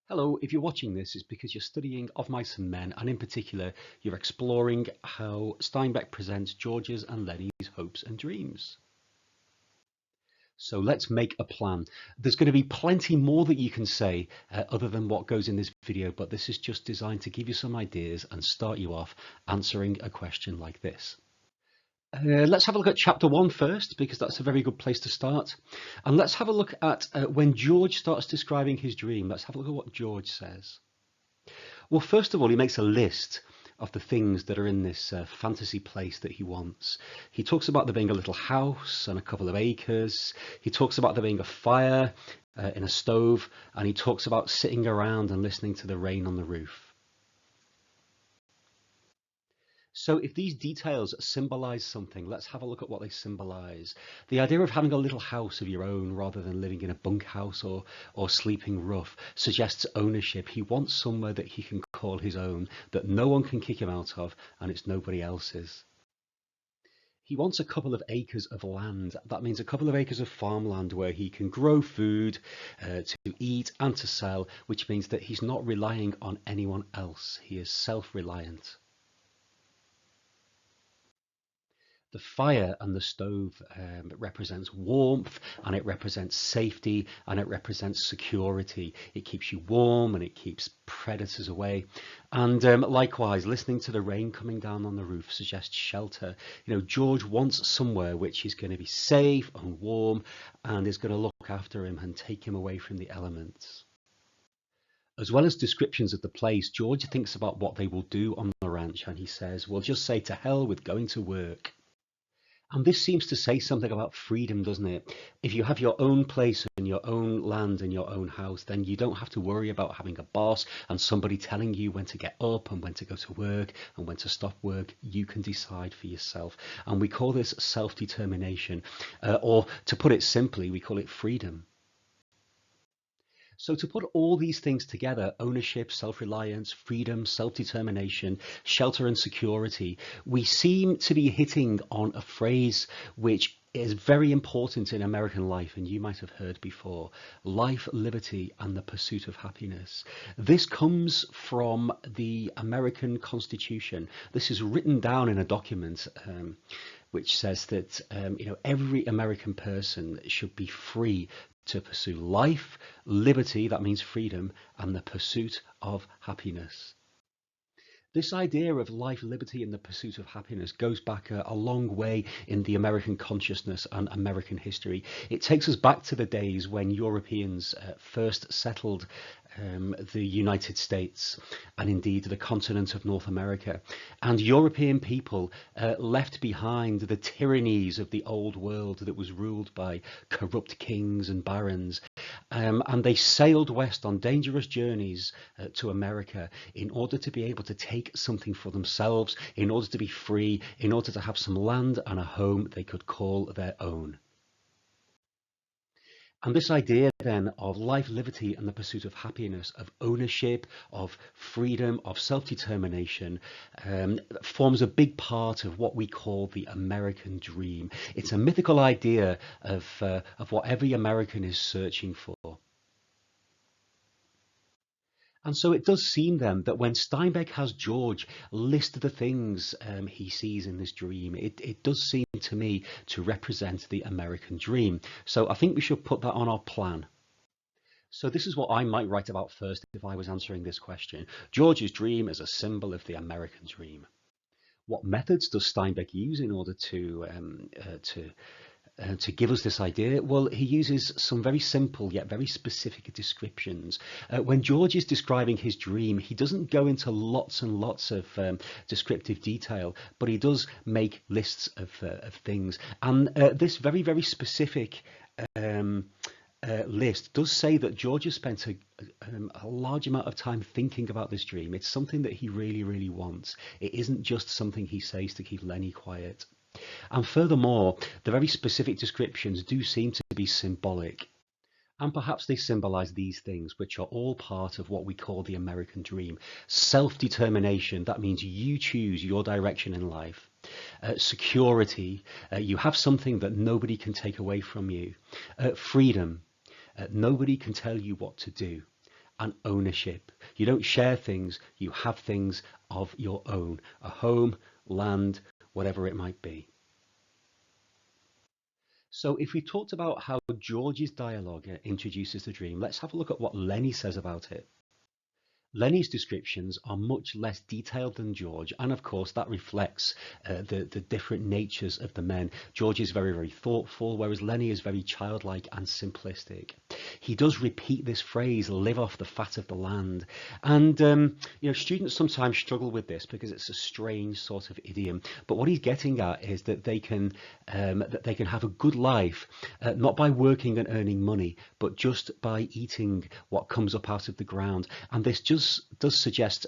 Hello, if you're watching this, it's because you're studying Of Mice and Men, and in particular, you're exploring how Steinbeck presents George's and Lennie's hopes and dreams. So let's make a plan. There's going to be plenty more that you can say other than what goes in this video, but this is just designed to give you some ideas and start you off answering a question like this. Let's have a look at chapter 1 first, because that's a very good place to start. And let's have a look at when George starts describing his dream. Let's have a look at what George says. Well, first of all, he makes a list of the things that are in this fantasy place that he wants. He talks about there being a little house and a couple of acres. He talks about there being a fire in a stove, and he talks about sitting around and listening to the rain on the roof. So if these details symbolize something, let's have a look at what they symbolize. The idea of having a little house of your own rather than living in a bunkhouse or sleeping rough suggests ownership. He wants somewhere that he can call his own, that no one can kick him out of, and it's nobody else's. He wants a couple of acres of land. That means a couple of acres of farmland where he can grow food to eat and to sell, which means that he's not relying on anyone else. He is self-reliant. The fire and the stove represents warmth, and it represents safety, and it represents security. It keeps you warm and it keeps predators away. And likewise, listening to the rain coming down on the roof suggests shelter. You know, George wants somewhere which is going to be safe and warm and is going to look after him and take him away from the elements. As well as descriptions of the place, George thinks about what they will do on the ranch, and he says, "We'll just say to hell with going to work." And this seems to say something about freedom, doesn't it? If you have your own place and your own land and your own house, then you don't have to worry about having a boss and somebody telling you when to get up and when to go to work and when to stop work. You can decide for yourself. And we call this self-determination, or to put it simply, we call it freedom. So to put all these things together, ownership, self-reliance, freedom, self-determination, shelter and security, we seem to be hitting on a phrase which is very important in American life, and you might have heard before: life, liberty, and the pursuit of happiness. This comes from the American Constitution. This is written down in a document which says that every American person should be free to pursue life, liberty, that means freedom, and the pursuit of happiness. This idea of life, liberty, and the pursuit of happiness goes back a long way in the American consciousness and American history. It takes us back to the days when Europeans first settled the United States and indeed the continent of North America. And European people left behind the tyrannies of the old world that was ruled by corrupt kings and barons. And they sailed west on dangerous journeys to America in order to be able to take something for themselves, in order to be free, in order to have some land and a home they could call their own. And this idea then of life, liberty, and the pursuit of happiness, of ownership, of freedom, of self-determination, forms a big part of what we call the American dream. It's a mythical idea of what every American is searching for. And so it does seem then that when Steinbeck has George list the things he sees in this dream, it does seem to me to represent the American dream. So I think we should put that on our plan. So this is what I might write about first if I was answering this question. George's dream is a symbol of the American dream. What methods does Steinbeck use in order to give us this idea? Well, he uses some very simple yet very specific descriptions. When George is describing his dream, he doesn't go into lots and lots of descriptive detail, but he does make lists of things. And this very, very specific list does say that George has spent a large amount of time thinking about this dream. It's something that he really, really wants. It isn't just something he says to keep Lennie quiet. And furthermore, the very specific descriptions do seem to be symbolic. And perhaps they symbolize these things, which are all part of what we call the American dream. Self-determination, that means you choose your direction in life. Security, you have something that nobody can take away from you. Freedom, nobody can tell you what to do. and ownership. You don't share things, you have things of your own, a home, land, whatever it might be. So if we talked about how George's dialogue introduces the dream, let's have a look at what Lennie says about it. Lennie's descriptions are much less detailed than George, and of course that reflects the different natures of the men. George is very, very thoughtful, whereas Lennie is very childlike and simplistic. He does repeat this phrase, live off the fat of the land. And, students sometimes struggle with this because it's a strange sort of idiom. But what he's getting at is that they can have a good life, not by working and earning money, but just by eating what comes up out of the ground. And this just does suggest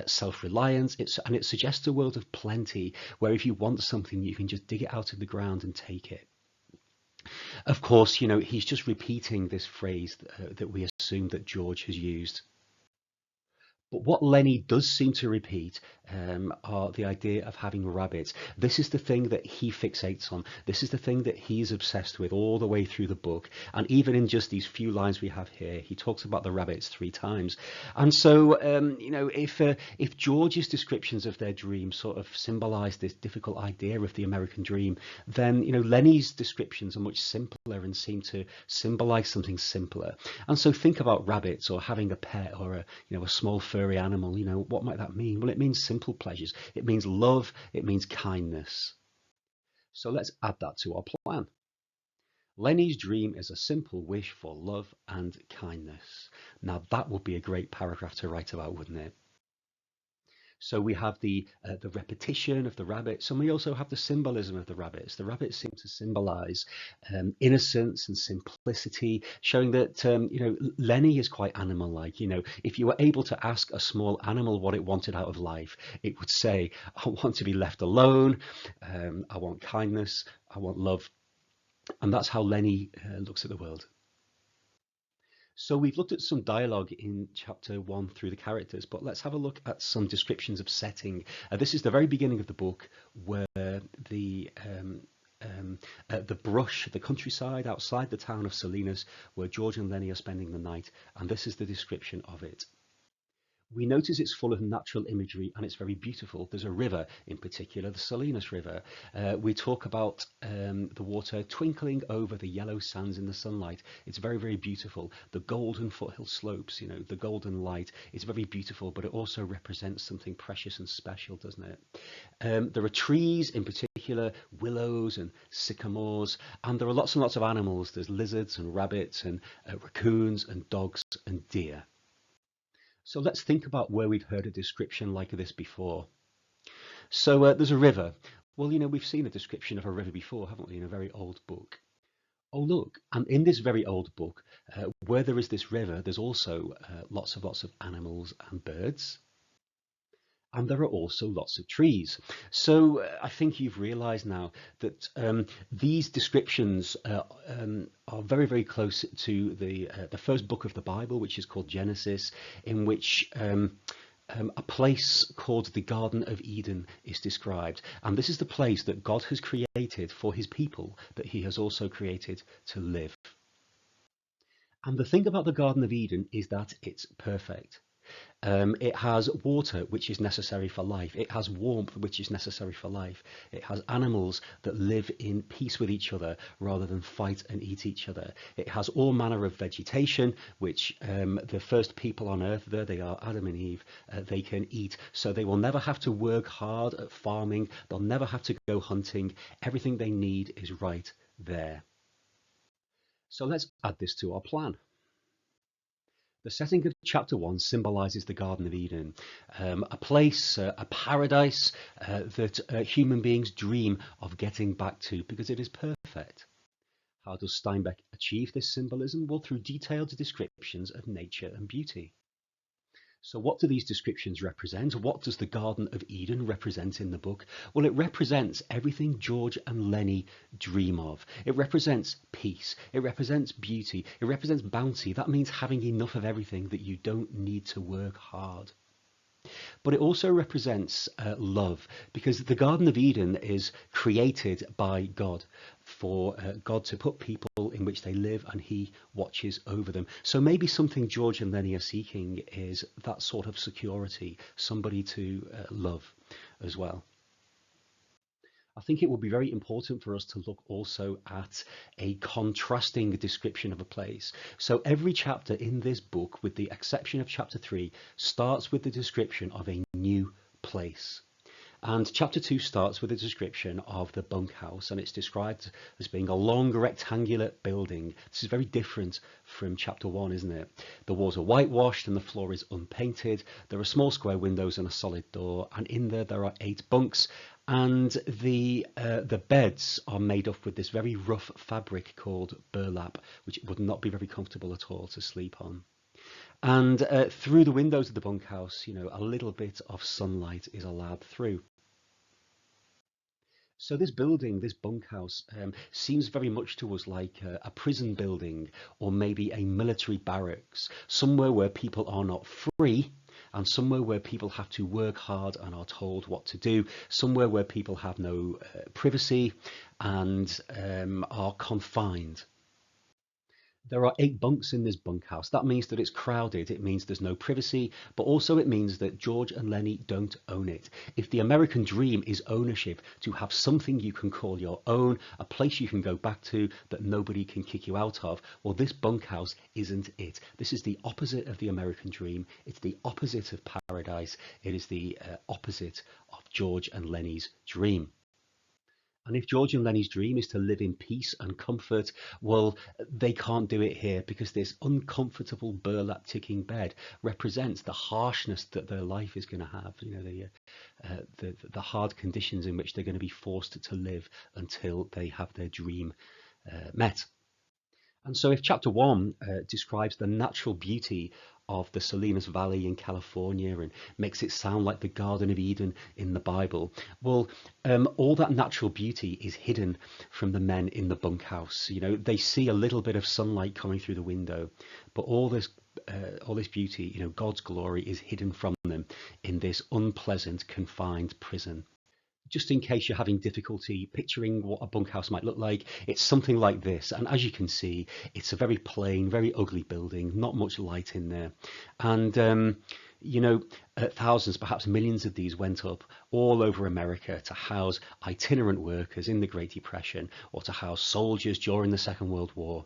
self-reliance, and it suggests a world of plenty, where if you want something, you can just dig it out of the ground and take it. Of course, he's just repeating this phrase that we assume that George has used. But what Lennie does seem to repeat are the idea of having rabbits. This is the thing that he fixates on. This is the thing that he's obsessed with all the way through the book. And even in just these few lines we have here, he talks about the rabbits 3 times. And so, if George's descriptions of their dream sort of symbolize this difficult idea of the American dream, then, Lennie's descriptions are much simpler and seem to symbolize something simpler. And so think about rabbits or having a pet or a small furry animal. What might that mean? Well, it means simple pleasures. It means love. It means kindness. So let's add that to our plan. Lennie's dream is a simple wish for love and kindness. Now that would be a great paragraph to write about, wouldn't it? So we have the repetition of the rabbits, and we also have the symbolism of the rabbits. The rabbits seem to symbolize innocence and simplicity, showing that Lennie is quite animal-like. If you were able to ask a small animal what it wanted out of life, it would say, "I want to be left alone. I want kindness. I want love." And that's how Lennie looks at the world. So we've looked at some dialogue in chapter 1 through the characters, but let's have a look at some descriptions of setting. This is the very beginning of the book, where the brush, the countryside outside the town of Salinas, where George and Lennie are spending the night, and this is the description of it. We notice it's full of natural imagery and it's very beautiful. There's a river in particular, the Salinas River. We talk about the water twinkling over the yellow sands in the sunlight. It's very, very beautiful. The golden foothill slopes, the golden light. It's very beautiful, but it also represents something precious and special, doesn't it? There are trees in particular, willows and sycamores, and there are lots and lots of animals. There's lizards and rabbits and raccoons and dogs and deer. So let's think about where we've heard a description like this before. So there's a river. Well, we've seen a description of a river before, haven't we, in a very old book. Oh, look, and in this very old book, where there is this river, there's also lots of animals and birds. And there are also lots of trees. So I think you've realized now that these descriptions are very, very close to the first book of the Bible, which is called Genesis, in which a place called the Garden of Eden is described. And this is the place that God has created for his people, that he has also created to live. And the thing about the Garden of Eden is that it's perfect. It has water, which is necessary for life. It has warmth, which is necessary for life. It has animals that live in peace with each other rather than fight and eat each other. It has all manner of vegetation, which the first people on earth, there they are, Adam and Eve, they can eat. So they will never have to work hard at farming. They'll never have to go hunting. Everything they need is right there. So let's add this to our plan. The setting of chapter 1 symbolizes the Garden of Eden, a place, a paradise that human beings dream of getting back to because it is perfect. How does Steinbeck achieve this symbolism? Well, through detailed descriptions of nature and beauty. So what do these descriptions represent? What does the Garden of Eden represent in the book? Well, it represents everything George and Lennie dream of. It represents peace. It represents beauty. It represents bounty. That means having enough of everything that you don't need to work hard. But it also represents love, because the Garden of Eden is created by God for God to put people in which they live, and he watches over them. So maybe something George and Lennie are seeking is that sort of security, somebody to love as well. I think it will be very important for us to look also at a contrasting description of a place. So every chapter in this book, with the exception of chapter 3, starts with the description of a new place. And chapter 2 starts with a description of the bunkhouse, and it's described as being a long rectangular building. This is very different from chapter 1, isn't it? The walls are whitewashed and the floor is unpainted. There are small square windows and a solid door, and in there are 8 bunks, and the beds are made up with this very rough fabric called burlap, which would not be very comfortable at all to sleep on. And through the windows of the bunkhouse, a little bit of sunlight is allowed through. So this building, this bunkhouse, seems very much to us like a prison building, or maybe a military barracks, somewhere where people are not free, and somewhere where people have to work hard and are told what to do, somewhere where people have no privacy and are confined. There are 8 bunks in this bunkhouse. That means that it's crowded. It means there's no privacy, but also it means that George and Lennie don't own it. If the American dream is ownership, to have something you can call your own, a place you can go back to that nobody can kick you out of, well, this bunkhouse isn't it. This is the opposite of the American dream. It's the opposite of paradise. It is the opposite of George and Lennie's dream. And if George and Lennie's dream is to live in peace and comfort, well, they can't do it here, because this uncomfortable burlap ticking bed represents the harshness that their life is going to have. The hard conditions in which they're going to be forced to live until they have their dream met. And so if chapter 1 describes the natural beauty of the Salinas Valley in California and makes it sound like the Garden of Eden in the Bible, well, all that natural beauty is hidden from the men in the bunkhouse. They see a little bit of sunlight coming through the window, but all this beauty, God's glory, is hidden from them in this unpleasant, confined prison. Just in case you're having difficulty picturing what a bunkhouse might look like, it's something like this. And as you can see, it's a very plain, very ugly building, not much light in there. And, thousands, perhaps millions of these went up all over America to house itinerant workers in the Great Depression, or to house soldiers during the Second World War.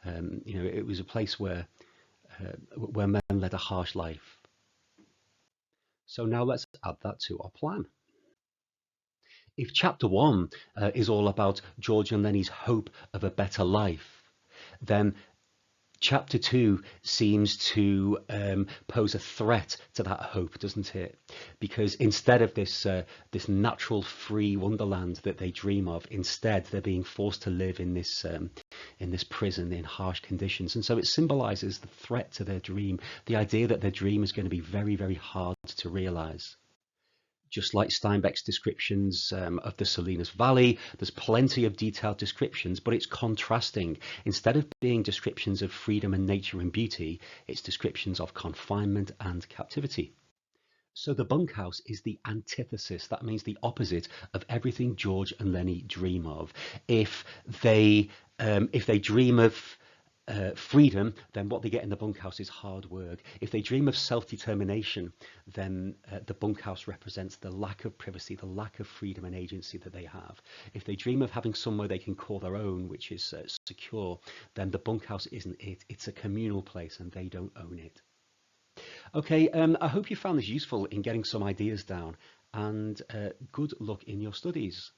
It was a place where men led a harsh life. So now let's add that to our plan. If chapter 1 is all about George and Lennie's hope of a better life, then chapter 2 seems to pose a threat to that hope, doesn't it? Because instead of this natural free wonderland that they dream of, instead they're being forced to live in this prison in harsh conditions. And so it symbolizes the threat to their dream, the idea that their dream is going to be very, very hard to realize. Just like Steinbeck's descriptions of the Salinas Valley, there's plenty of detailed descriptions, but it's contrasting. Instead of being descriptions of freedom and nature and beauty, it's descriptions of confinement and captivity. So the bunkhouse is the antithesis. That means the opposite of everything George and Lennie dream of. If they dream of freedom, then what they get in the bunkhouse is hard work. If they dream of self-determination, then the bunkhouse represents the lack of privacy, the lack of freedom and agency that they have. If they dream of having somewhere they can call their own, which is secure, then the bunkhouse isn't it. It's a communal place and they don't own it. Okay, I hope you found this useful in getting some ideas down, and good luck in your studies.